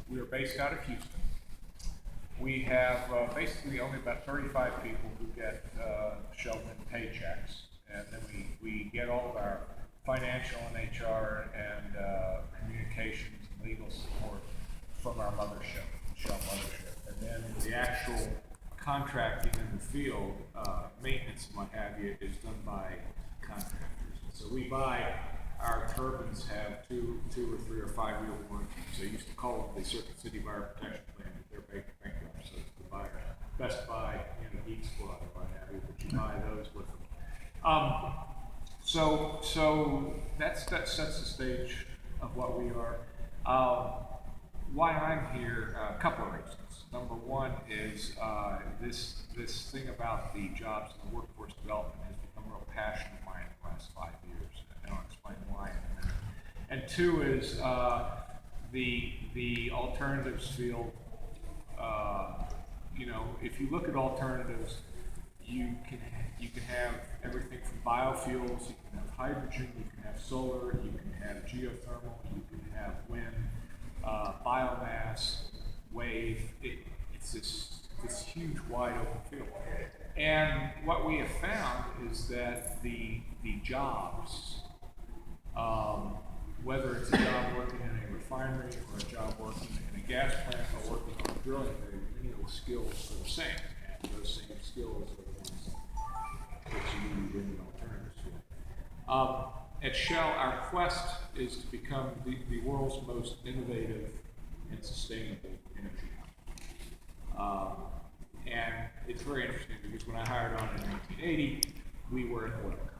We are based out of Houston. We have basically only about 35 people who get Sheldon paychecks, and then we get all of our financial and HR and communications and legal support from our mothership, Shell Mothership. And then the actual contracting in the field, maintenance and what have you, is done by contractors. And so we buy, our turbines have two or 3 or 5 year warranties. So I used to call them the Circuit City Fire Protection Plan, but they're bankrupt, so it's the buyer. Best Buy, Geek Squad, or what have you, but you buy those with them. So that sets the stage of what we are. Why I'm here, a couple of reasons. Number one is this thing about the jobs and the workforce development has become a real passion of mine in the last 5 years, and I'll explain why in a minute. And two is the alternatives field. If you look at alternatives, you can have everything from biofuels, you can have hydrogen, you can have solar, you can have geothermal, you can have wind, biomass, wave. It's this huge wide open field. And what we have found is that the jobs, whether it's a job working in a refinery or a job working in a gas plant or working on a drilling rig, many of the skills are the same. And those same skills are the ones that you need in an alternatives field. At Shell, our quest is to become the world's most innovative and sustainable energy company. And it's very interesting because when I hired on in 1980, we were an oil company.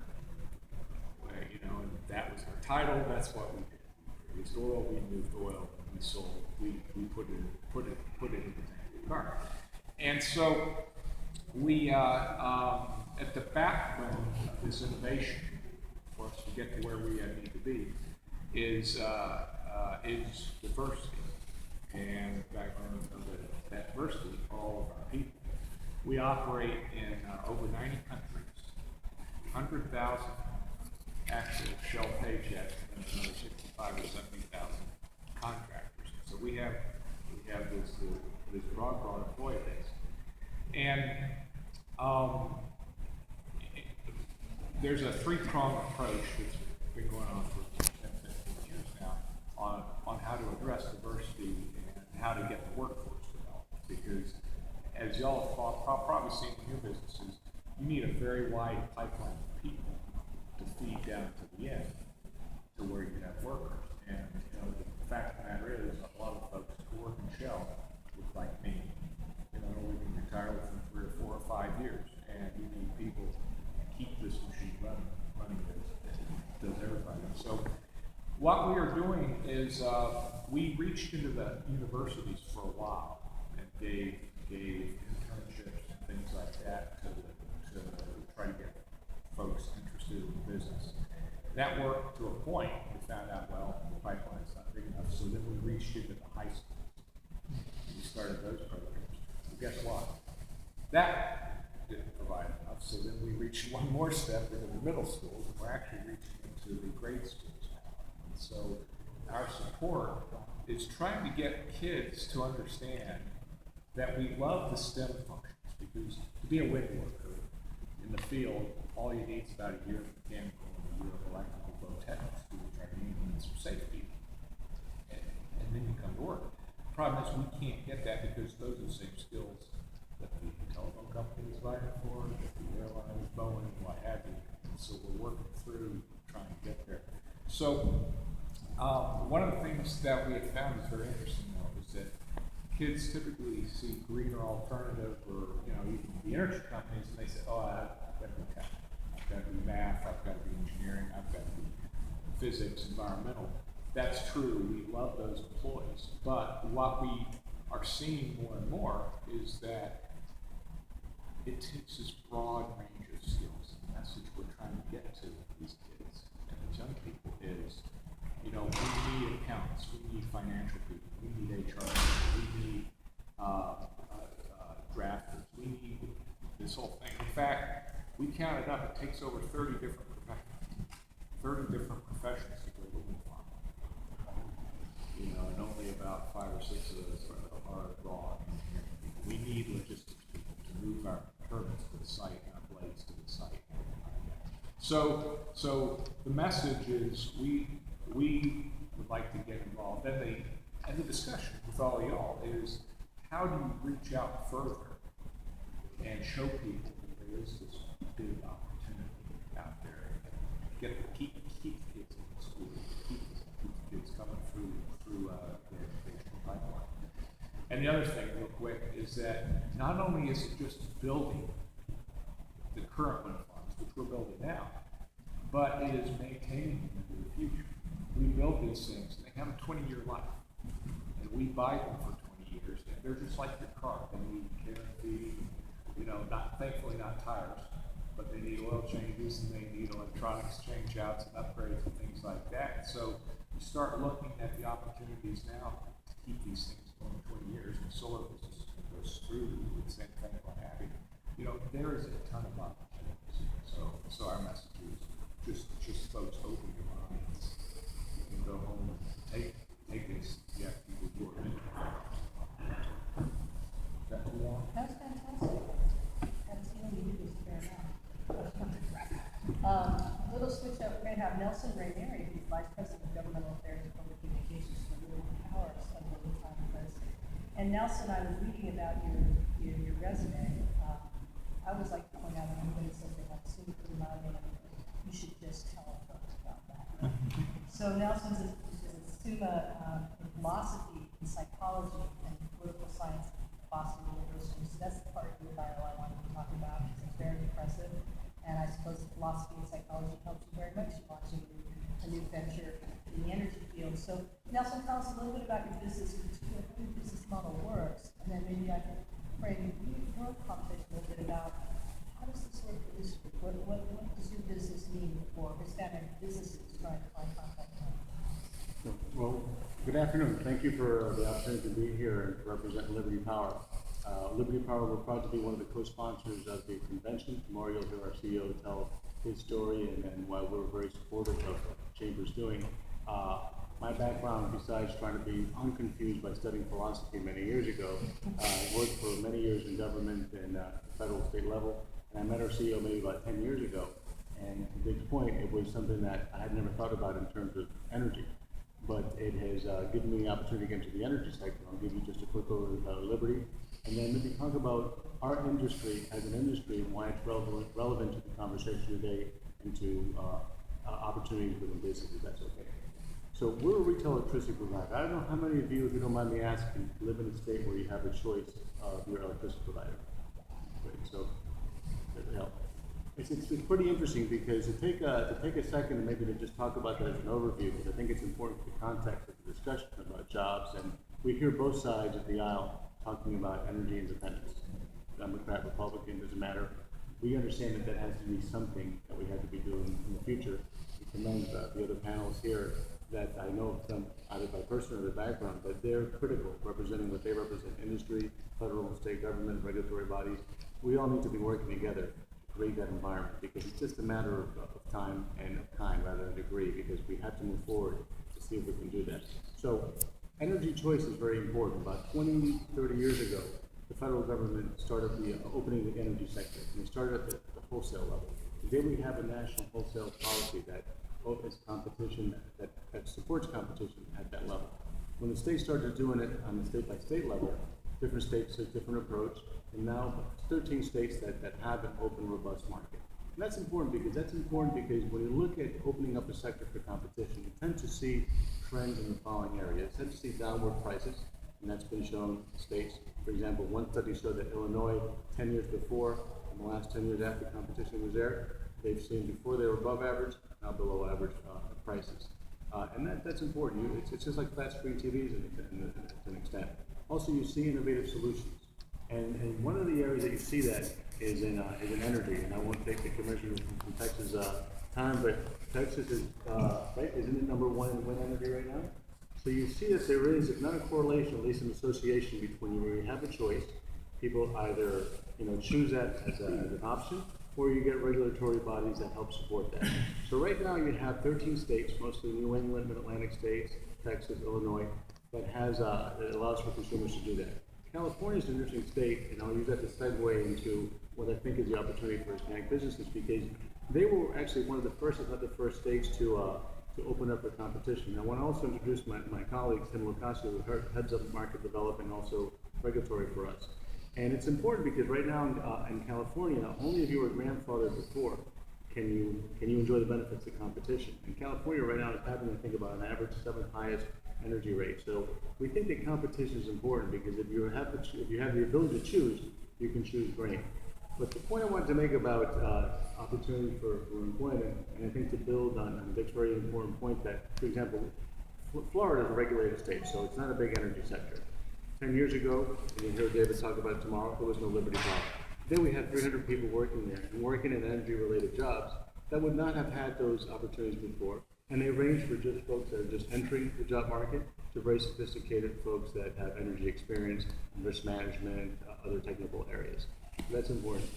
And that was our title. That's what we did. We produced oil, we moved oil, we sold, we put it in the tank of the car. And so we at the backbone of this innovation for us to get to where we need to be is diversity. And the backbone of that diversity, all of our people. We operate in over 90 countries, 100,000 actual Shell paychecks, and another 65 or 70,000 contractors. So we have this broad employee base. And there's a 3-pronged approach that's been going on for 10, 15 years now on how to address diversity and how to get the workforce developed. Because as y'all have probably seen in your businesses, you need a very wide pipeline of people to feed down to the end to where you have workers. And the fact of the matter is, a lot of folks who work in Shell look like me. We can retire within 3 or 4 or 5 years, and you need people to keep this machine running as does everybody. So what we are doing is we reached into the universities for a while and gave internships and things like that to try to get folks interested in the business. That worked to a point. We found out, well, the pipeline's not big enough, so then we reached into the high schools. We started those programs. But guess what? That didn't provide enough, so then we reached one more step into the middle schools, and we're actually reaching into the grade schools now. And so our support is trying to get kids to understand that we love the STEM functions, because to be a wind worker in the field, all you need is about a year of mechanical and a year of electrical flow technical school training and some safety, and then you come to work. The problem is we can't get that because those are the same skills that the telephone companies vying for, that the airlines, Boeing, what have you. And so we're working through trying to get there. So one of the things that we have found is very interesting, though, is that kids typically see greener alternative, or even the energy companies, and they say, "Oh, I've got to be tech, I've got to be math, I've got to be engineering, I've got to be physics, environmental." That's true. We love those employees, but what we are seeing more and more is that it takes this broad range of skills. The message we're trying to get to these kids and these young people is, we need accountants, we need financial people, we need HR people, we need drafters, we need this whole thing. In fact, we counted up, it takes over 30 different professions to build a wind farm. And only about about 5 or 6 of those are raw engineering people. We need logistics people to move our turbines to the site and our blades to the site. So the message is we would like to get involved. And the discussion with all of y'all is how do you reach out further and show people that there is this big opportunity out there, keep kids in school, keep kids coming through the educational pipeline. And the other thing, real quick, is that not only is it just building the current wind farms, which we're building now, but it is maintaining them into the future. We build these things, and they have a 20-year life, and we buy them for 20 years, and they're just like your car. They need care and feeding, thankfully not tires, but they need oil changes, and they need electronics change outs and upgrades and things like that. So you start looking at the opportunities now to keep these things going 20 years, and solar business goes through the same thing, what have you. There is a ton of opportunities. So our message is just folks open your minds and go home and take this. Yeah, people who are in it. Is that too long? That's fantastic. That's you do this fair enough. Little switch up. We're going to have Nelson Rainieri, who's Vice President of Governmental Affairs and Public Communications for Liberty Power, some of the time with us. And Nelson, I was reading about your resume. I always like to point out when anybody says they have a super amount of you should just tell folks about that. So Nelson's a summa in philosophy and psychology and political science at Boston University. So that's the part of your bio I wanted to talk about because it's very impressive. And I suppose philosophy and psychology helps you very much launching a new venture in the energy field. So Nelson, tell us a little bit about your business, how your business model works, and then maybe I can frame your conversation a little bit about how does this work for this group? What does your business mean for Hispanic businesses trying to find contact? Well, good afternoon. Thank you for the opportunity to be here and to represent Liberty Power. Liberty Power, we're proud to be one of the co-sponsors of the convention. Tomorrow you'll hear our CEO tell his story and why we're very supportive of what the Chamber's doing. My background, besides trying to be unconfused by studying philosophy many years ago, I worked for many years in government and federal, state level, and I met our CEO maybe about 10 years ago. And to Dick's point, it was something that I had never thought about in terms of energy. But it has given me the opportunity to get into the energy sector. I'll give you just a quick overview about Liberty, and then maybe talk about our industry as an industry and why it's relevant to the conversation today and to opportunities within business, if that's okay. So we're a retail electricity provider. I don't know how many of you, if you don't mind me asking, live in a state where you have a choice of your electricity provider. Great, so you know, it's pretty interesting because to take a second and maybe to just talk about that as an overview, because I think it's important for the context of the discussion about jobs, and we hear both sides of the aisle talking about energy independence. Democrat, Republican, doesn't matter. We understand that has to be something that we have to be doing in the future. We commend the other panels here that I know them either by personal or their background, but they're critical, representing what they represent: industry, federal and state government, regulatory bodies. We all need to be working together to create that environment, because it's just a matter of time and of kind rather than degree, because we have to move forward to see if we can do that. So energy choice is very important. About 20, 30 years ago, the federal government started opening the energy sector, and they started at the wholesale level. Today we have a national wholesale policy that opens competition, that supports competition at that level. When the states started doing it on the state-by-state level, different states took different approach, and now 13 states that have an open, robust market. And that's important because when you look at opening up a sector for competition, you tend to see trends in the following areas. You tend to see downward prices, and that's been shown in states. For example, one study showed that Illinois, 10 years before, and the last 10 years after competition was there, they've seen before they were above average, now below average prices. And that's important. It's just like flat screen TVs to an extent. Also, you see innovative solutions. And one of the areas that you see that is in energy. And I won't take the commissioner from Texas time, but Texas is, right, isn't it number one in wind energy right now? So you see that there is, if not a correlation, at least an association between where you have a choice, people either choose that as an option, or you get regulatory bodies that help support that. So right now you have 13 states, mostly New England, Mid-Atlantic states, Texas, Illinois, that that allows for consumers to do that. California is an interesting state, and I'll use that to segue into what I think is the opportunity for Hispanic businesses, because they were actually one of the first, if not the first states to open up for competition. I want to also introduce my colleague, Tim Lucasio, who heads up market development, also regulatory for us. And it's important because right now in California, only if you were grandfathered before can you enjoy the benefits of competition. And California right now is having, I think, about an average 7th highest energy rate. So we think that competition is important because if you have the ability to choose, you can choose green. But the point I wanted to make about opportunity for employment, and I think to build on Vic's very important point that, for example, Florida is a regulated state, so it's not a big energy sector. 10 years ago, and you'll hear David talk about it tomorrow, there was no Liberty Power. Then we had 300 people working there and working in energy-related jobs that would not have had those opportunities before. And they range for just folks that are just entering the job market to very sophisticated folks that have energy experience, risk management, other technical areas. So that's important.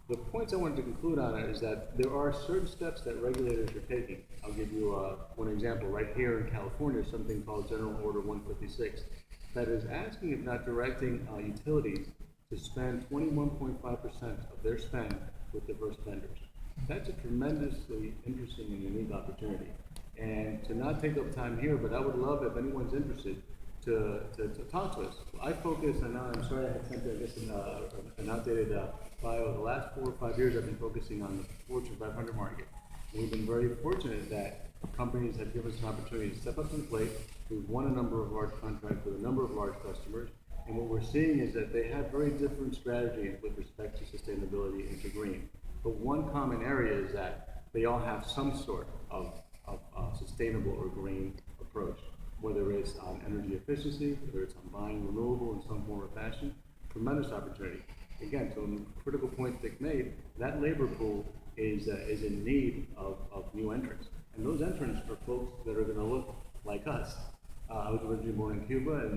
The points I wanted to conclude on it is that there are certain steps that regulators are taking. I'll give you one example. Right here in California, something called General Order 156 that is asking, if not directing, utilities to spend 21.5% of their spend with diverse vendors. That's a tremendously interesting and unique opportunity. And to not take up time here, but I would love, if anyone's interested, to talk to us. I focus, and I'm sorry I had sent an outdated bio. The last 4 or 5 years I've been focusing on the Fortune 500 market. And we've been very fortunate that companies have given us an opportunity to step up to the plate. We've won a number of large contracts with a number of large customers. And what we're seeing is that they have very different strategies with respect to sustainability and to green. But one common area is that they all have some sort of sustainable or green approach, whether it's on energy efficiency, whether it's on buying renewable in some form or fashion. Tremendous opportunity. Again, to a critical point Dick made, that labor pool is in need of new entrants. And those entrants are folks that are going to look like us. I was originally born in Cuba,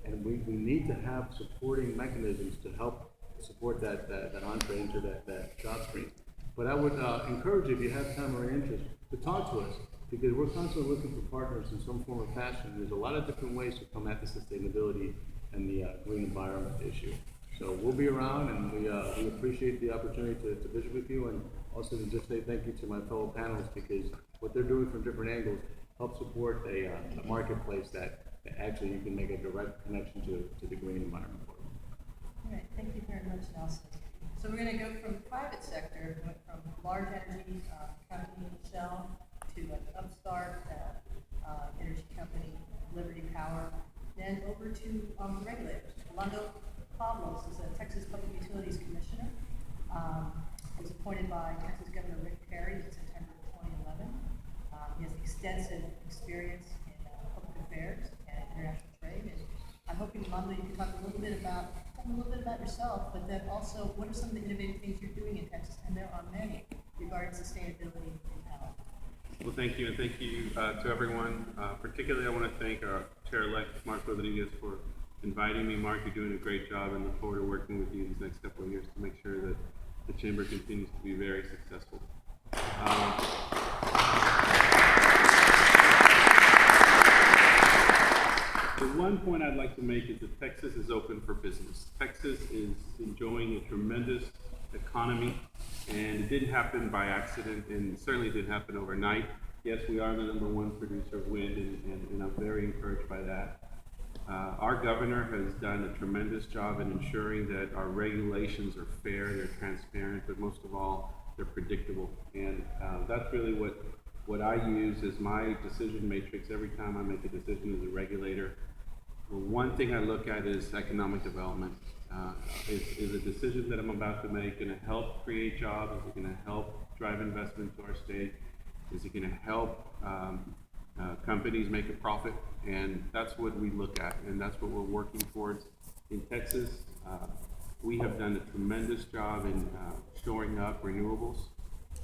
and we need to have supporting mechanisms to help support that entree into that job stream. But I would encourage you, if you have time or interest, to talk to us, because we're constantly looking for partners in some form or fashion. There's a lot of different ways to come at the sustainability and the green environment issue. So we'll be around, and we appreciate the opportunity to visit with you, and also to just say thank you to my fellow panelists, because what they're doing from different angles help support a marketplace that actually you can make a direct connection to the green environment. All right, thank you very much, Nelson. So we're going to go from the private sector, from large energy company Shell to an upstart energy company, Liberty Power, then over to regulators. Orlando Pavlos is a Texas Public Utilities Commissioner. He was appointed by Texas Governor Rick Perry in September 2011. He has extensive experience in public affairs and international trade. And I'm hoping, Orlando, you can talk a little bit about yourself, but then also what are some of the innovative things you're doing in Texas, and there are many, regarding sustainability and power. Well, thank you, and thank you to everyone. Particularly, I want to thank our Chair-elect, Mark Rodriguez, for inviting me. Mark, you're doing a great job, and look forward to working with you these next couple of years to make sure that the Chamber continues to be very successful. The one point I'd like to make is that Texas is open for business. Texas is enjoying a tremendous economy, and it didn't happen by accident, and certainly didn't happen overnight. Yes, we are the #1 producer of wind, and I'm very encouraged by that. Our governor has done a tremendous job in ensuring that our regulations are fair, they're transparent, but most of all, they're predictable. And that's really what I use as my decision matrix every time I make a decision as a regulator. The one thing I look at is economic development. Is a decision that I'm about to make going to help create jobs? Is it going to help drive investment to our state? Is it going to help companies make a profit? And that's what we look at, and that's what we're working towards in Texas. We have done a tremendous job in shoring up renewables.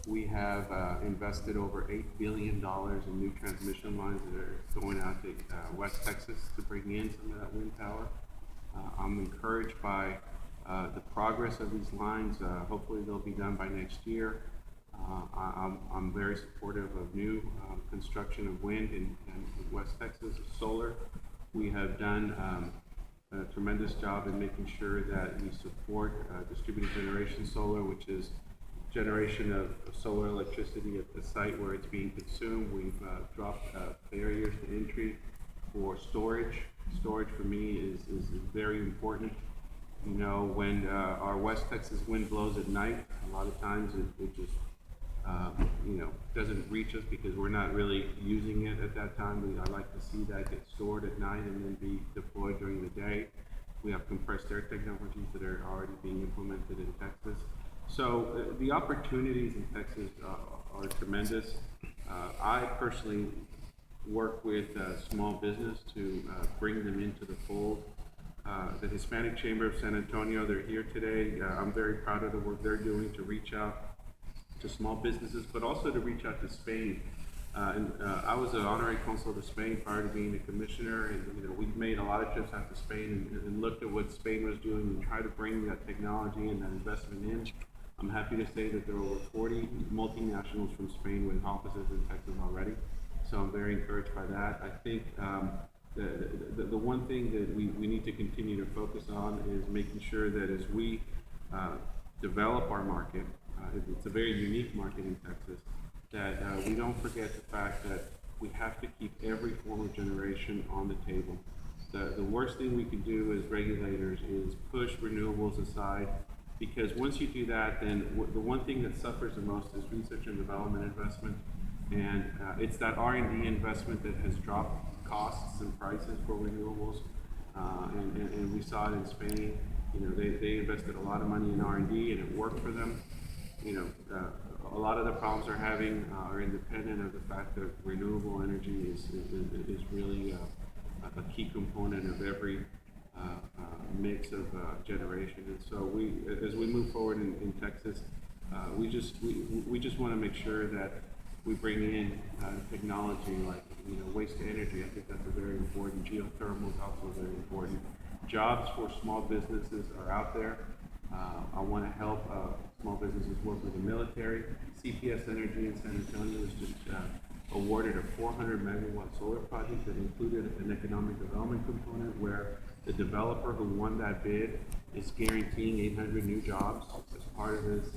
We have invested over $8 billion in new transmission lines that are going out to West Texas to bring in some of that wind power. I'm encouraged by the progress of these lines. Hopefully they'll be done by next year. I'm very supportive of new construction of wind in West Texas, solar. We have done a tremendous job in making sure that we support distributed generation solar, which is generation of solar electricity at the site where it's being consumed. We've dropped barriers to entry for storage. Storage for me is very important. You know, when our West Texas wind blows at night, a lot of times it just you know, doesn't reach us because we're not really using it at that time. I like to see that get stored at night and then be deployed during the day. We have compressed air technologies that are already being implemented in Texas. So the opportunities in Texas are tremendous. I personally work with small business to bring them into the fold. The Hispanic Chamber of San Antonio, they're here today. I'm very proud of the work they're doing to reach out to small businesses, but also to reach out to Spain. I was an honorary consul to Spain prior to being a commissioner, and you know, we made a lot of trips out to Spain and looked at what Spain was doing and tried to bring that technology and that investment in. I'm happy to say that there are over 40 multinationals from Spain with offices in Texas already, so I'm very encouraged by that. I think the one thing that we need to continue to focus on is making sure that as we develop our market, it's a very unique market in Texas, that we don't forget the fact that we have to keep every form of generation on the table. The worst thing we can do as regulators is push renewables aside, because once you do that, then the one thing that suffers the most is research and development investment, and it's that R&D investment that has dropped costs and prices for renewables, and we saw it in Spain. You know, they invested a lot of money in R&D and it worked for them. You know, a lot of the problems they're having are independent of the fact that renewable energy is really a key component of every mix of generation. And so as we move forward in Texas, we just want to make sure that we bring in technology like, you know, waste to energy. I think that's a very important. Geothermal is also very important. Jobs for small businesses are out there. I want to help small businesses work with the military. CPS Energy in San Antonio was just awarded a 400 megawatt solar project that included an economic development component where the developer who won that bid is guaranteeing 800 new jobs as part of this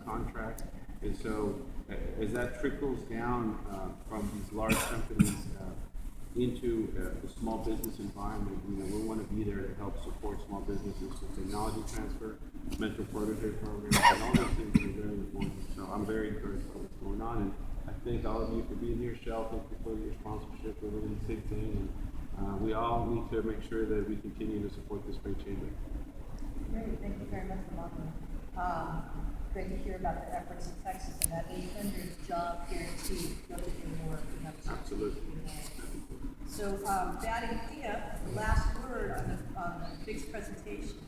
contract. And so as that trickles down from these large companies into the small business environment, you know, we want to be there to help support small businesses with technology transfer, mentor protege programs, and all those things are very important. So I'm very encouraged by what's going on, and I thank all of you for being here. Shell, thank you for your sponsorship. We're really big thing, and we all need to make sure that we continue to support this great chamber. Great, thank you very much for welcoming. Great to hear about the efforts in Texas and that 800 job guarantee. Absolutely. So, Daddy, the last word on the big presentation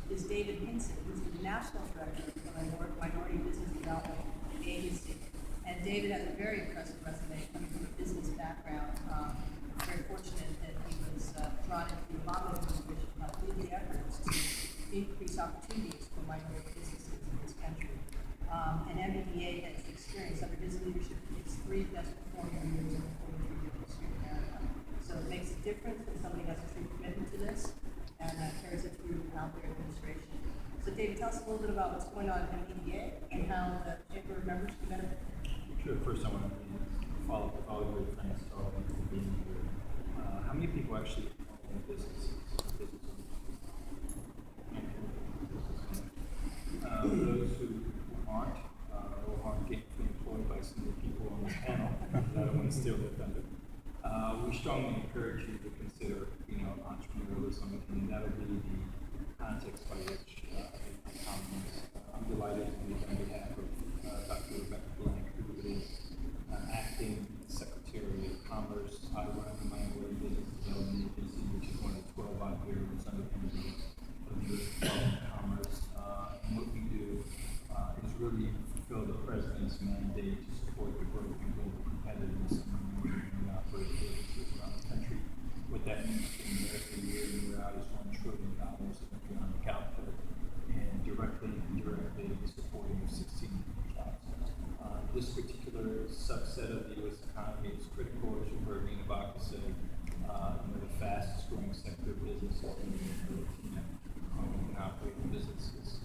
is David Hinson, who's the National Director of the Minority Business Development Agency. And David has a very impressive resume coming from a business background. Very fortunate that he was drawn into the Obama administration to lead the efforts to increase opportunities for minority businesses in this country. And MBDA has experience under his leadership its 3 best performing years in the 43-year history of America. So it makes a difference when somebody has a true commitment to this and carries it through out their administration. So David, tell us a little bit about what's going on at MBDA and how the chamber members can benefit. Sure. First, I want to follow up with all your thanks to all of you for being here. How many people actually own businesses? Those who aren't or aren't gainfully employed by some of the people on this panel, I don't want to steal their thunder. We strongly encourage you to consider, entrepreneurialism, and that'll be the context by which I'm delighted to be on behalf of Dr. Rebecca Blank, who is acting Secretary of Commerce. I run the Minority Business Development Agency, which is one of the 12 operators under the U.S. Department of Commerce. And what we do is really fulfill the President's mandate to support the growth and global competitiveness of minority operated businesses around the country. What that means to America year in, year out is $1 trillion of economic output, and directly and indirectly supporting 16 million jobs. This particular subset of the U.S. economy is critical, as you heard Nina Baca say, the fastest growing sector of businesses in Filipino owned and operated businesses.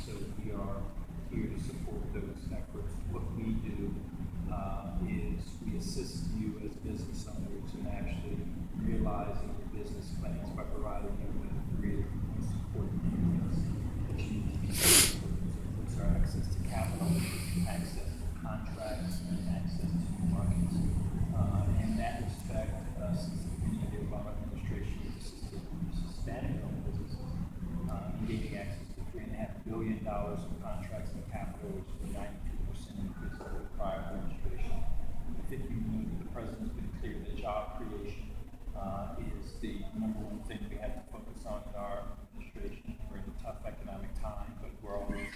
So we are here to support those efforts. What we do is we assist you as business owners in actually realizing your business plans by providing you with three of the most important things that you need to be doing. Those are access to capital, access to contracts, and access to markets. In that respect, since the beginning of the Obama administration, we've assisted Hispanic-owned businesses in gaining access to $3.5 billion of contracts and capital, which is a 92% increase over the prior administration. I think you know that the president's been clear that job creation is the number one thing we have to focus on in our administration. We're in a tough economic time, but we're always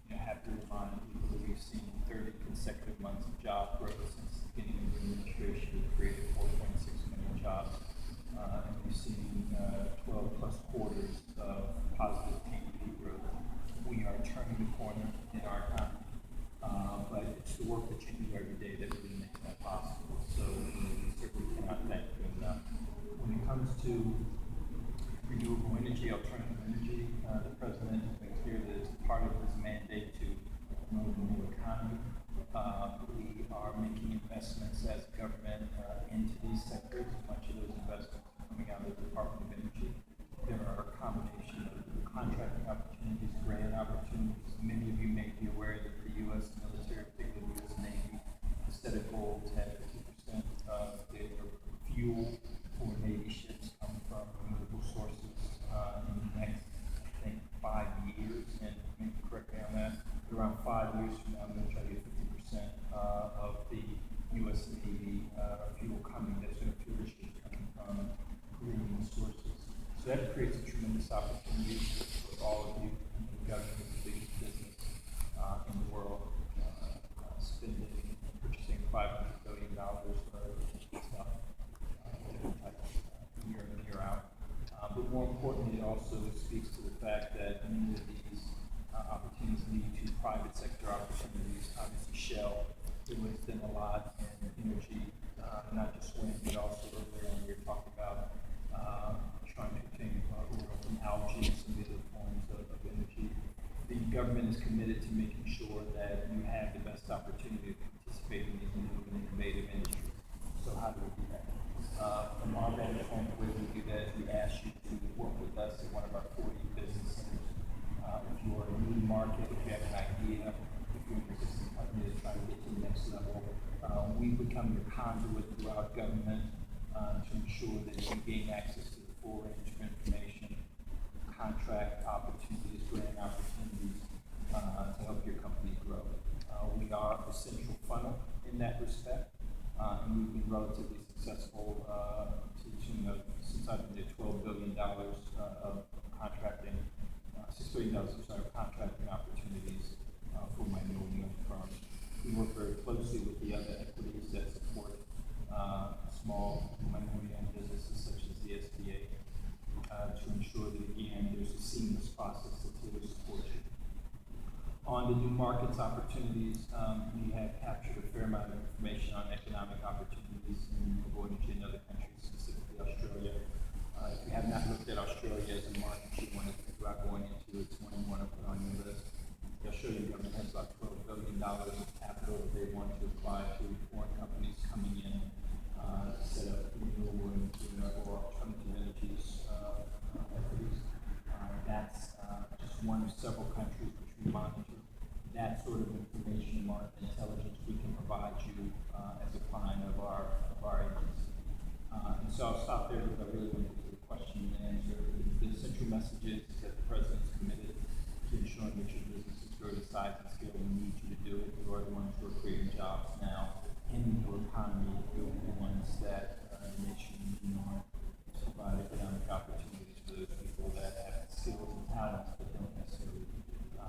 happy to remind people that we've seen 30 consecutive months of job growth since the beginning of the administration. We've created 4.6 million jobs, and we've seen 12 plus quarters of positive GDP growth. We are turning the corner in our economy, but it's the work that you do every day that really makes that possible. So we certainly cannot thank you enough. When it comes to renewable energy, alternative energy, the president has been clear that it's part of his mandate to promote the new economy. We are making investments as a government into these sectors. Much of those investments are coming out of the Department of Energy. There are a combination of contracting opportunities, grant opportunities. Many of you may be aware that the U.S. military, particularly the U.S. Navy, has set a goal to have 50% of their fuel for Navy ships come from renewable sources in the next, I think, 5 years. And maybe correct me on that. Around 5 years from now, I'm going to try to get 50% of the U.S. Navy fuel coming that's going to fuel the ships coming from green sources. So that creates a tremendous opportunity for all of you in the government, the biggest business in the world, spending, purchasing $500 billion for stuff year in, year out. But more importantly, it also speaks to the fact that many of these opportunities lead to private sector opportunities. Obviously, Shell invests in a lot in energy, not just wind, but also earlier on we were talking about trying to obtain oil from algae and some of the other forms of energy. The government is committed to making sure that you have the best opportunity to participate in these new and innovative industries. So how do we do that? From our vantage point, the way we do that is we ask you to work with us at one of our 40 business centers. If you are a new market, if you have an idea, if you're an existing company that's trying to get to the next level, we become your conduit throughout government to ensure that you can gain access to the full range of information, contract opportunities, grant opportunities to help your company grow. We are a central funnel in that respect, and we've been relatively successful to the tune of, since I've been there, $12 billion of contracting, $6 billion of contracting opportunities for minority-owned firms. We work very closely with the other equities that support small minority-owned businesses such as the SBA to ensure that, again, there's a seamless process that's here to support you. On the new markets opportunities, we have captured a fair amount of information on economic opportunities in renewable energy in other countries, specifically Australia. If you have not looked at Australia as a market you want to think about going into, it's one you want to put on your list. The Australian government has about $12 billion of capital that they want to apply to foreign companies coming in to set up renewable energy or alternative energies equities. That's just one of several countries which we monitor. That sort of information, market intelligence, we can provide you as a client of our agency. And so I'll stop there because I really want to get to the question and answer. The central message is that the president's committed to ensuring that your businesses grow to size and scale. We need you to do it. You are the ones who are creating jobs now in your economy. You're the ones that the nation needs more to provide economic opportunities for those people that have skills and talents but don't necessarily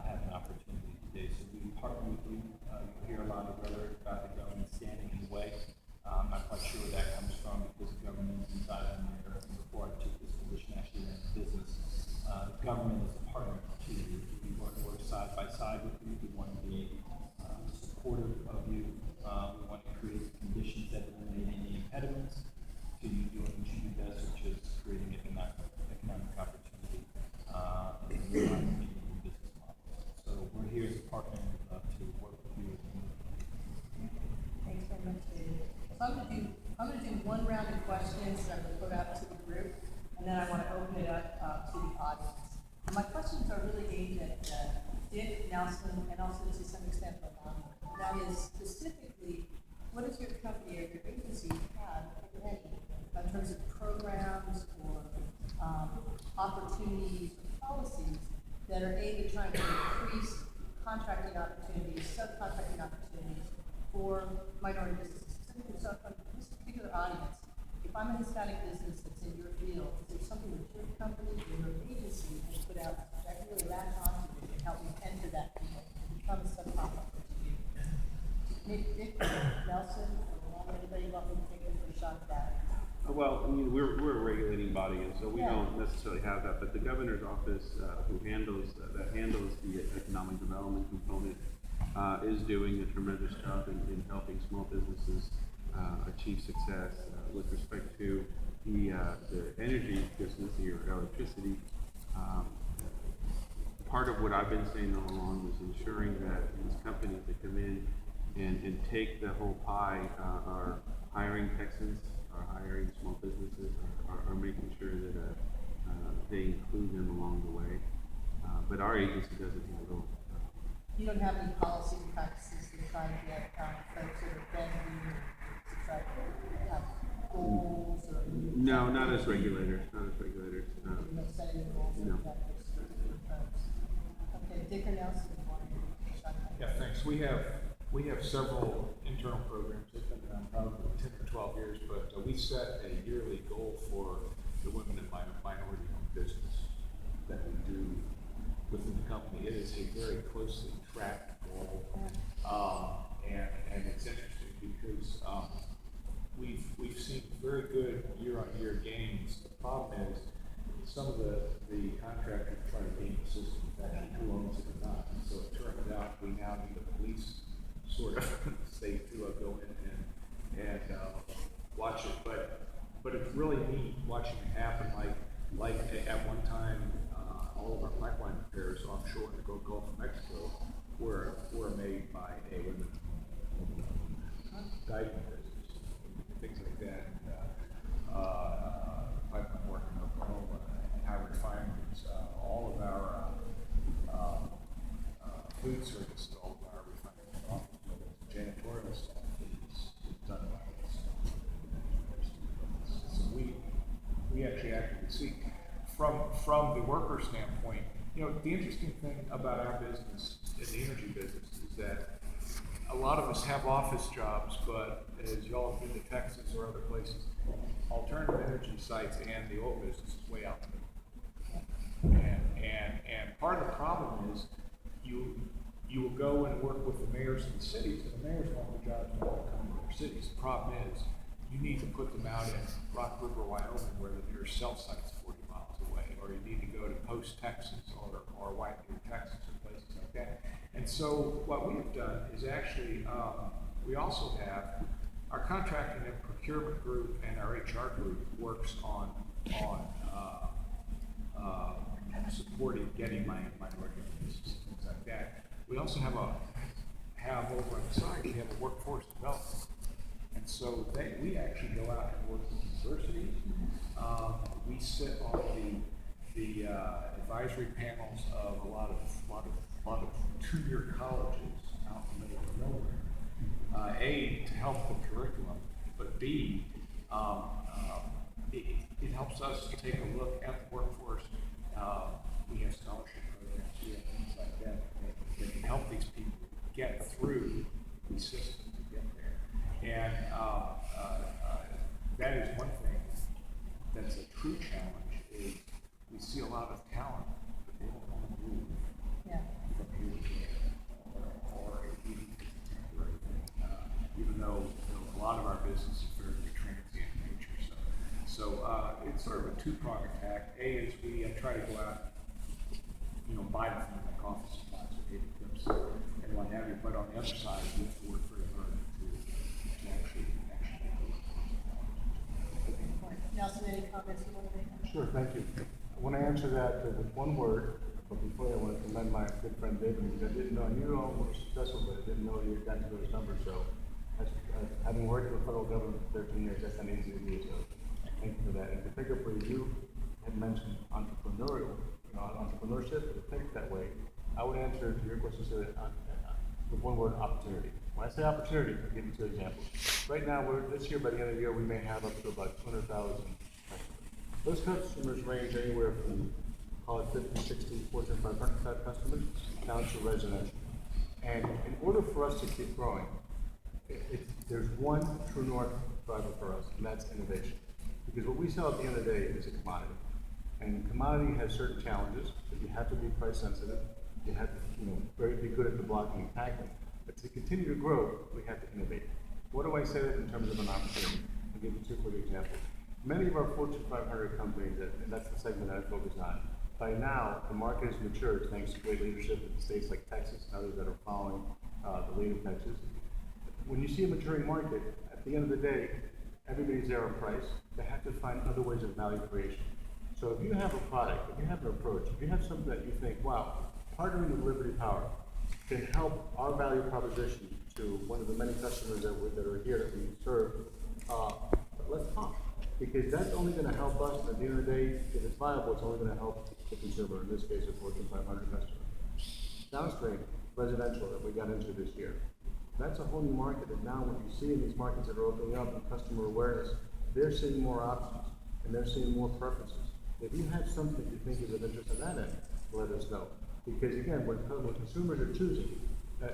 have an opportunity today. So we partner with you. You'll hear a lot of rhetoric about the government standing in the way. I'm not quite sure where that comes from because the government is inside of there. Before I took this position, actually ran a business. The government is a partner to you. We want to work side by side with you. We want to be supportive of you. We want to create conditions that eliminate any impediments to you doing department to work with you. Thanks very much, David. So I'm gonna do one round of questions that I'm gonna put out to the group, and then I want to open it up to the audience. And my questions are really aimed at Dick, Nelson, and also to some extent Ronald. That is specifically, what does your company or your agency have, if any, in terms of programs or opportunities or policies that are aimed at trying to increase contracting opportunities, subcontracting opportunities for minority businesses, specifically this particular audience? If I'm a Hispanic business that's in your field, is there something that your company or your agency has put out that really latch onto it and help you enter that field and become a subcontractor to you? Nick, Nelson, or anybody want me to take a first shot at that? Well, I mean, we're a regulating body, and so we Yeah. don't necessarily have that. But the governor's office, who handles the economic development component, is doing a tremendous job in helping small businesses achieve success with respect to the energy business, your electricity. Part of what I've been saying all along is ensuring that these companies that come in and take the whole pie are hiring Texans, are hiring small businesses, are making sure that they include them along the way. But our agency doesn't handle. You don't have any policies or practices to try to get folks that are bending to try to have goals or? No, not as regulators, not as regulators. You know, setting the goals and No. objectives for the folks. Okay, Dick or Nelson, you want to shut that? Yeah, thanks. We have several internal programs. They've been around probably 10 or 12 years, but we set a yearly goal for the women and minority-owned business that we do within the company. It is a very closely tracked goal, and it's interesting because we've seen very good year-on-year gains. The problem is some of the contractors try to game the system. Actually, who owns it or not? And so it turns out we now need a police sort of state to go in and watch it. But it's really neat watching it happen. Like at one time, all of our pipeline repairs offshore in the Gulf of Mexico were made by a women diving business, things like that. Pipeline work in Oklahoma, our refineries, all of our food service, all of our refineries, office buildings, janitorial stuff is done by us. So we actually actively see from the worker standpoint. You know, the interesting thing about our business, in the energy business, is that a lot of us have office jobs, but as y'all have been to Texas or other places, alternative energy sites and the oil business is way out there. And part of the problem is you will go and work with the mayors of the cities, and the mayors want the jobs to all come to their cities. The problem is you need to put them out in Rock River, Wyoming, where the nearest cell site's 40 miles away, or you need to go to Post, Texas, or White Deer, Texas, or places like that. And so what we've done is actually, we also have our contracting and procurement group and our HR group works on supporting getting minority businesses, things like that. We also have over on the side, we have a workforce development. And so we actually go out and work with universities. We sit on the advisory panels of a lot of two-year colleges out in the middle of nowhere. A, to help the curriculum, but B, it helps us take a look at the workforce. We have scholarship programs, we have things like that can help these people get through the system to get there. And that is one thing that's a true challenge, is we see a lot of talent, but they don't want to move from here to there, or even temporary thing, even though a lot of our business is very transient in nature. So it's sort of a two-pronged attack. A is we try to go out, buy them from like office supplies or paper clips and what have you. But on the other side, we have to work very hard to actually Nelson, any comments you want to make? Sure, thank you. I want to answer that with one word, But before that, I want to commend my good friend David, because I didn't know, I knew you all were successful, but I didn't know you had gotten to those numbers, so. Having worked in the federal government for 13 years, that's not easy to do, so thank you for that. And to pick up where you had mentioned entrepreneurial, entrepreneurship, to think that way, I would answer to your question with one word, opportunity. When I say opportunity, I'll give you two examples. Right now, this year, by the end of the year, we may have up to about 200,000 customers. Those customers range anywhere from, call it 50, 60, Fortune 500 type customers, down to residential. And in order for us to keep growing, there's one true north driver for us, and that's innovation. Because what we sell at the end of the day is a commodity. And commodity has certain challenges, but you have to be price sensitive. You have to, be good at the blocking and tackling. But to continue to grow, we have to innovate. What do I say that in terms of an opportunity? I'll give you two quick examples. Many of our Fortune 500 companies, and that's the segment that I focus on, by now, the market has matured thanks to great leadership in states like Texas and others that are following the lead of Texas. When you see a maturing market, at the end of the day, everybody's there on price. They have to find other ways of value creation. So if you have a product, if you have an approach, if you have something that you think, wow, partnering with Liberty Power can help our value proposition to one of the many customers that are here that we serve, let's talk. Because that's only going to help us, and at the end of the day, if it's viable, it's only going to help the consumer, in this case, a Fortune 500 customer. Downstream, residential that we got into this year. That's a whole new market, and now what you see in these markets that are opening up and customer awareness, they're seeing more options, and they're seeing more preferences. If you have something you think is of interest on that end, let us know. Because again, when consumers are choosing,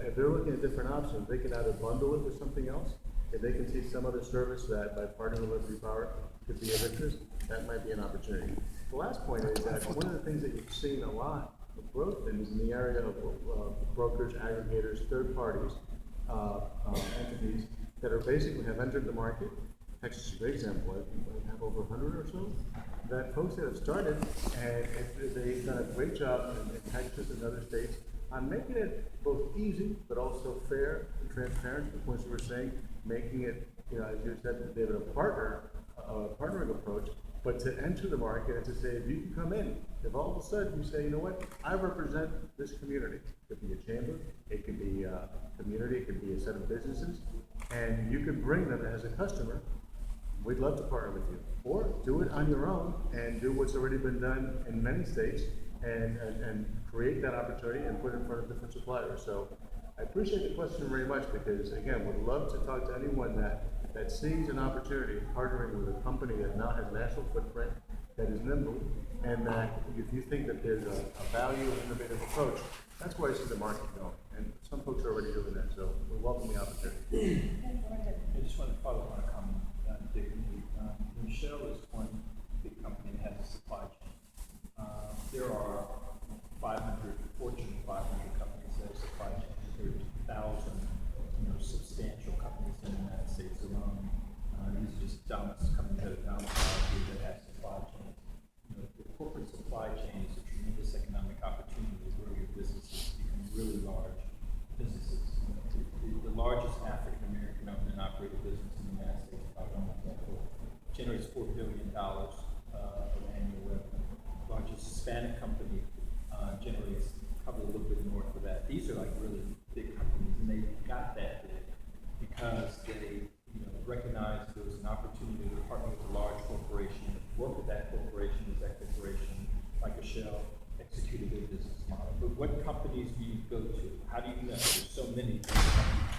if they're looking at different options, they can either bundle it with something else, if they can see some other service that by partnering with Liberty Power could be of interest, that might be an opportunity. The last point is that one of the things that you've seen a lot of growth in is in the area of brokers, aggregators, third parties, entities that are basically have entered the market. Texas is a great example. I have over 100 or so. That folks that have started, and they've done a great job in Texas and other states on making it both easy but also fair and transparent. To the point you were saying, making it, as you said, David, a partnering approach. But to enter the market and to say, if you can come in, if all of a sudden you say, you know what, I represent this community. It could be a chamber, it could be a community, it could be a set of businesses, and you could bring them as a customer. We'd love to partner with you. Or do it on your own and do what's already been done in many states and create that opportunity and put it in front of different suppliers. So I appreciate the question very much because, again, would love to talk to anyone that sees an opportunity partnering with a company that now has a national footprint, that is nimble, and that if you think that there's a value and innovative approach, that's where I see the market going. And some folks are already doing that, so we welcome the opportunity. I just want to follow on a comment, Dick. Michelle is one big company that has a supply chain. There are 500 Fortune 500 companies that have supply chains. There's 1,000, substantial companies in the United States alone. These are just companies that are domiciled that have supply chains. The corporate supply chain is a tremendous economic opportunity to grow your businesses, become really large businesses. The largest African American owned and operated business in the United States, generates $4 billion of annual revenue. The largest Hispanic company generates probably a little bit north of that. These are like really big companies, and they got that big because they recognized there was an opportunity to partner with a large corporation, work with that corporation as that corporation, like a Shell, execute a good business model. But what companies do you go to? How do you know? There's so many.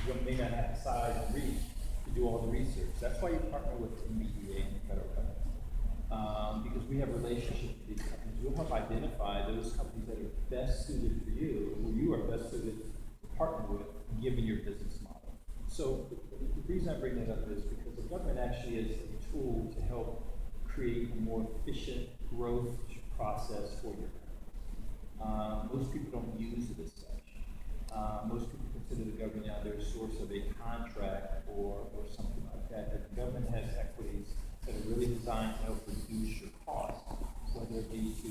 You may not have the size and reach to do all the research. That's why you partner with the NBDA and the federal government. Because we have relationships with these companies. We'll help identify those companies that are best suited for you, who you are best suited to partner with, given your business model. So the reason I bring that up is because the government actually is a tool to help create a more efficient growth process for your company. Most people don't use it as such. Most people consider the government either a source of a contract or something like that. But the government has equities that are really designed to help reduce your costs, whether it be to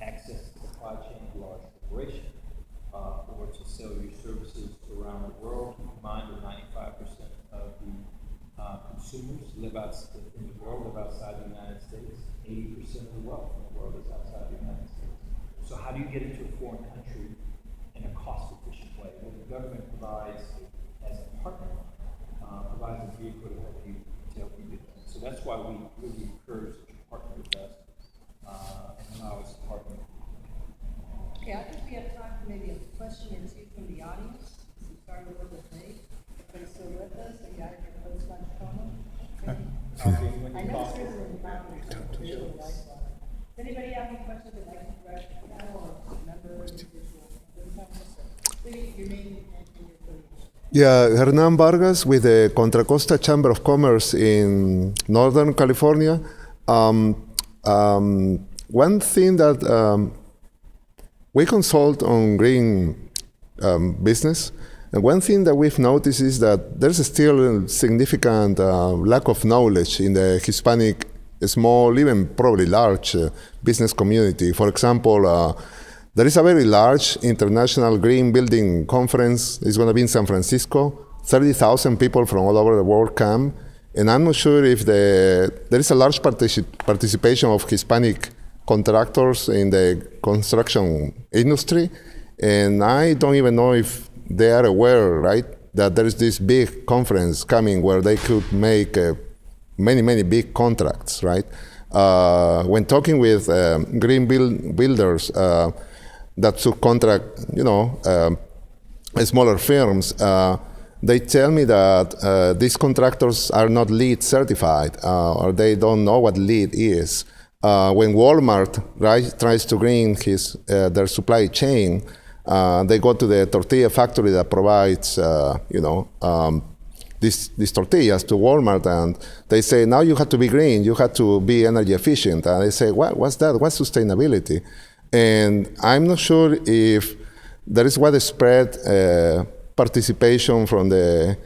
access the supply chain to large corporations, or to sell your services around the world. Keep in mind that 95% of the consumers in the world live outside the United States. 80% of the wealth in the world is outside the United States. So how do you get into a foreign country in a cost-efficient way? Well, the government provides, as a partner, provides a vehicle to help you do that. So that's why we really encourage that you partner with us and allow us to partner. Okay, I think we have time for maybe a question or two from the audience. So we started a little bit late. But still with us, so you got your post lunch promo. I know it's really popular. Does anybody have any questions they'd like to direct to the panel or member individual? Please, your name and your affiliation. Yeah, Hernan Vargas with the Contra Costa Chamber of Commerce in Northern California. One thing that we consult on green business, and one thing that we've noticed is that there's still a significant lack of knowledge in the Hispanic, small, even probably large business community. For example, there is a very large international green building conference. It's going to be in San Francisco. 30,000 people from all over the world come. And I'm not sure if there is a large participation of Hispanic contractors in the construction industry. And I don't even know if they are aware, right, that there is this big conference coming where they could make many big contracts, right? When talking with green builders that subcontract, smaller firms, they tell me that these contractors are not LEED certified, or they don't know what LEED is. When Walmart tries to green their supply chain, they go to the tortilla factory that provides, these tortillas to Walmart, and they say, now you have to be green, you have to be energy efficient. And they say, what's that? What's sustainability? And I'm not sure if there is widespread participation from the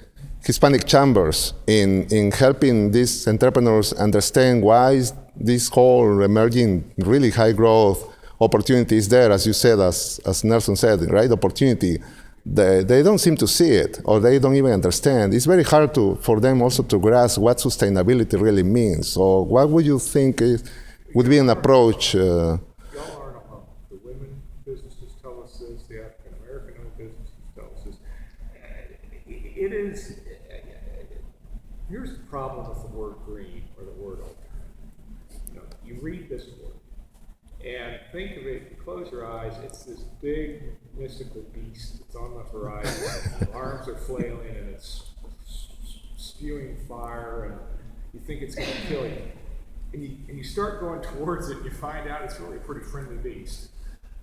Hispanic chambers in helping these entrepreneurs understand why this whole emerging really high growth opportunity is there, as you said, as Nelson said, right? Opportunity. They don't seem to see it, or they don't even understand. It's very hard for them also to grasp what sustainability really means. So what would you think would be an approach? Y'all aren't alone. The women businesses tell us this, the African American owned businesses tell us this. It is, here's the problem with the word green or the word alternative. You read this word and think of it, if you close your eyes, it's this big mystical beast. It's on the horizon. Arms are flailing and it's spewing fire, and you think it's going to kill you. And you start going towards it, and you find out it's really a pretty friendly beast.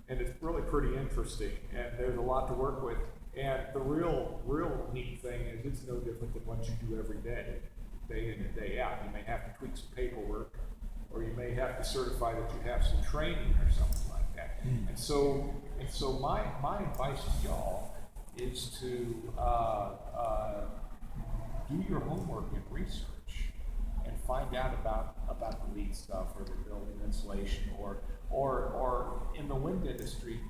And it's really pretty interesting, and there's a lot to work with. And the real neat thing is it's no different than what you do every day in and day out. You may have to tweak some paperwork, or you may have to certify that you have some training or something like that. And so my advice to y'all is to do your homework and research and find out about the LEED stuff, or the building insulation, or in the wind industry,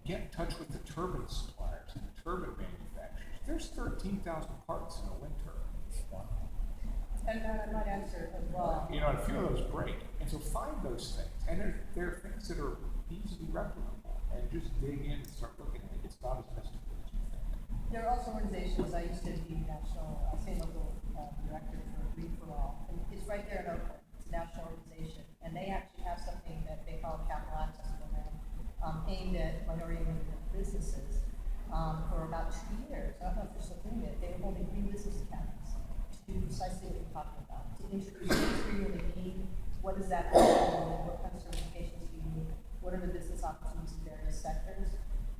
get in touch with the turbine suppliers and the turbine manufacturers. There's 13,000 parts in a wind turbine. And I might answer as well. And a few of those break. And so find those things. And there are things that are easily replicable. And just dig in and start looking at it. It's not as mystical as you think. There are also organizations, I used to be national, state local director for Green for All. And it's right there in Oakland. It's a national organization. And they actually have something that they call capital access program, aimed at minority and women businesses for about 2 years. I don't know if they're still doing it. They were holding green business academies to do precisely what you're talking about, to introduce what you really need, what does that mean, what kind of certifications do you need, what are the business opportunities in various sectors.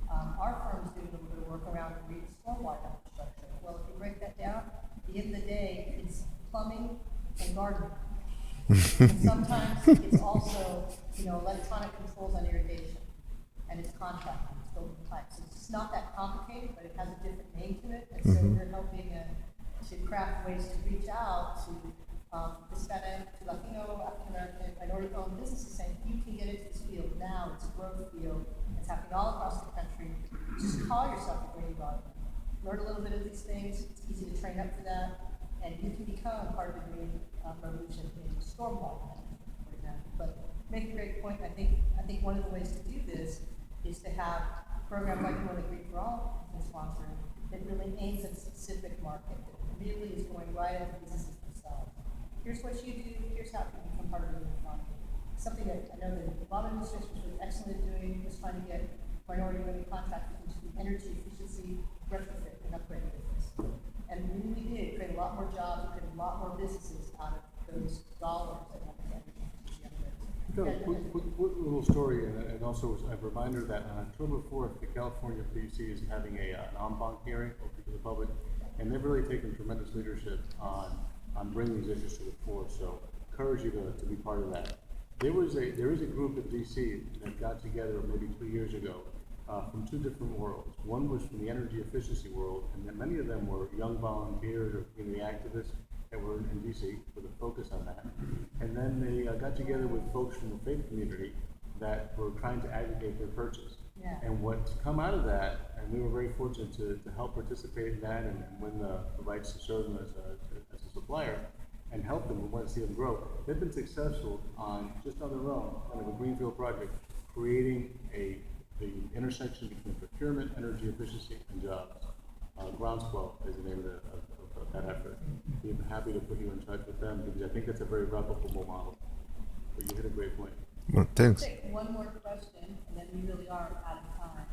Our firm's doing a little bit of work around green stormwater infrastructure. Well, if you break that down, at the end of the day, it's plumbing and gardening. And sometimes it's also, electronic controls on irrigation, and it's contracting, it's building pipes. So it's not that complicated, but it has a different name to it, and so we're helping to craft ways to reach out to Hispanic, to Latino, African American, minority-owned businesses, saying you can get into this field now. It's a growth field. It's happening all across the country. Just call yourself a green gardener. Learn a little bit of these things. It's easy to train up for that, and you can become part of the green revolution in stormwater management, for example. But make a great point. I think one of the ways to do this is to have a program like the one that Green for All has been sponsoring that really aims at a specific market, that really is going right at the businesses themselves. Here's what you do, here's how you become part of the economy. Something that I know that a lot of administrations were excellent at doing was trying to get minority women contractors into the energy efficiency retrofit and upgrade business. And we really did create a lot more jobs, create a lot more businesses out of those dollars that went into energy efficiency upgrades. Quick little story, and also a reminder that on October 4th, the California PUC is having an en banc hearing open to the public, and they've really taken tremendous leadership on bringing these issues to the fore. So, encourage you to be part of that. There is a group at DC that got together maybe 2 years ago from two different worlds. One was from the energy efficiency world, and then many of them were young volunteers or community activists that were in DC with a focus on that. And then they got together with folks from the faith community that were trying to aggregate their purchase. Yeah. And what's come out of that, and we were very fortunate to help participate in that and win the rights to serve them as a supplier and help them. We want to see them grow. They've been successful just on their own, kind of a greenfield project, creating the intersection between procurement, energy efficiency, and jobs. Groundswell is the name of that effort. We'd be happy to put you in touch with them because I think that's a very replicable model. But you hit a great point. Well, thanks. Take one more question, and then we really are out of time.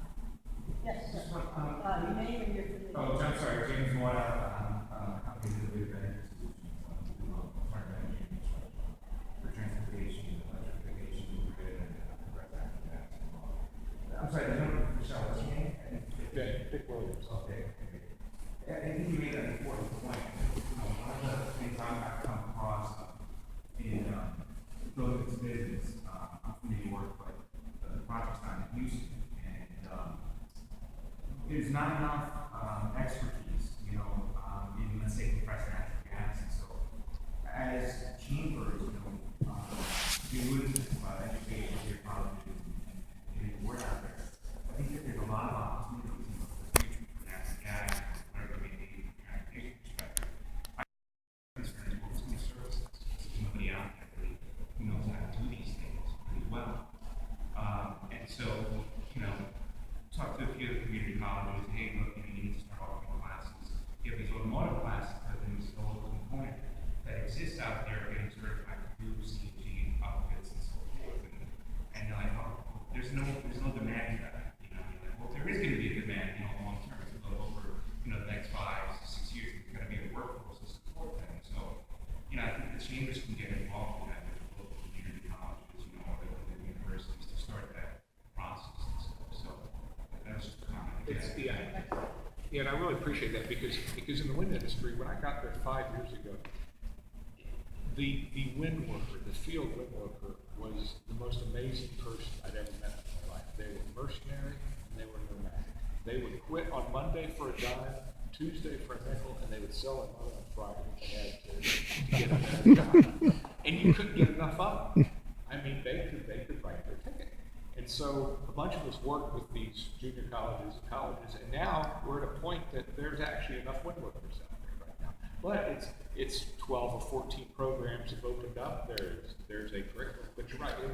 Yes, sir. Your name and your affiliation. Oh, I'm sorry, James Moore, company that we've been for transportation, electrification, grid, and right after that. I'm sorry, I don't know, Michelle, what's your name? Dick Williams. Okay. I think you made an important point. One of the things I've come across in building this business, I'm from New York, but the project's not in Houston, and there's not enough expertise, in let's say compressed natural gas. And so, as chambers, you alluded to about education here, colleges, and getting the word out there. I think that there's a lot of opportunities in the future for natural gas, whatever it may be, from a transportation perspective. My concern is what's going to service us. There's nobody out there really who knows how to do these things really well. And so, talk to a few of the community colleges. Hey, look, you need to start offering classes. You have these automotive classes, but there's a local component that exists out there getting certified to do CNG outfits and so forth. And they're like, oh, there's no demand for that. Well, there is going to be a demand, long term. It's going to go over, the next 5 to 6 years. It's going to be a workforce to support that. And so, I think the chambers can get involved in that with local community colleges, or the universities to start that process and stuff. So that's just a comment. Yeah, and I really appreciate that because in the wind industry, when I got there 5 years ago, the wind worker, the field wind worker, was the most amazing person I'd ever met in my life. They were mercenary and they were nomadic. They would quit on Monday for a dime, Tuesday for a nickel, and they would sell it on Friday if they had to get another job. And you couldn't get enough of them. I mean, they could write their ticket. And so a bunch of us worked with these junior colleges, and now we're at a point that there's actually enough wind workers out there right now. But it's 12 or 14 programs have opened up. There's a curriculum. But you're right. It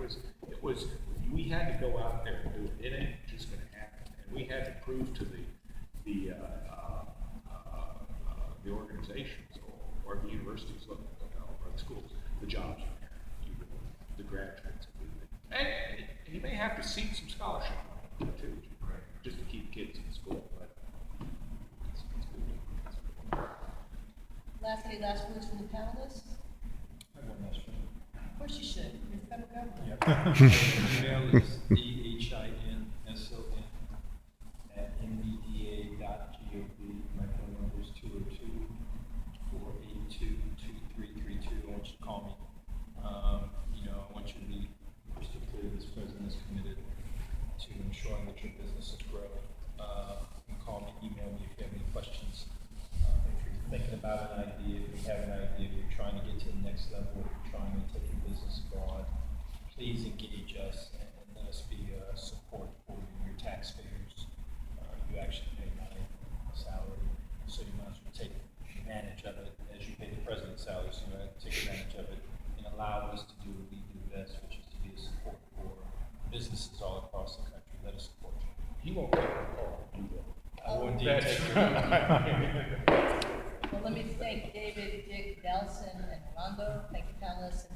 was we had to go out there and do it. It ain't just going to happen. And we had to prove to the organizations or the universities, or the schools, the jobs are there. The graduates. And you may have to seek some scholarship money too, just to keep kids in school. But it's good. Last words from the panelists? I have one last one. Of course you should. You're the federal government. Email is ehinso@nbda.gov. My phone number is 202-482-2332. I want you to call me. I want you to be crystal clear. This president is committed to ensuring that your businesses grow. You can call me, email me if you have any questions. If you're thinking about an idea, if you have an idea, if you're trying to get to the next level, if you're trying to take your business abroad, please engage us and let us be support for you and your taxpayers. You actually pay my salary, so you might as well take advantage of it as you pay the president's salary. So you take advantage of it and allow us to do what we do best, which is to be a support He won't take the call. I want you to Well, take let me thank David, Dick, Nelson, and Rolando. Thank you, panelists.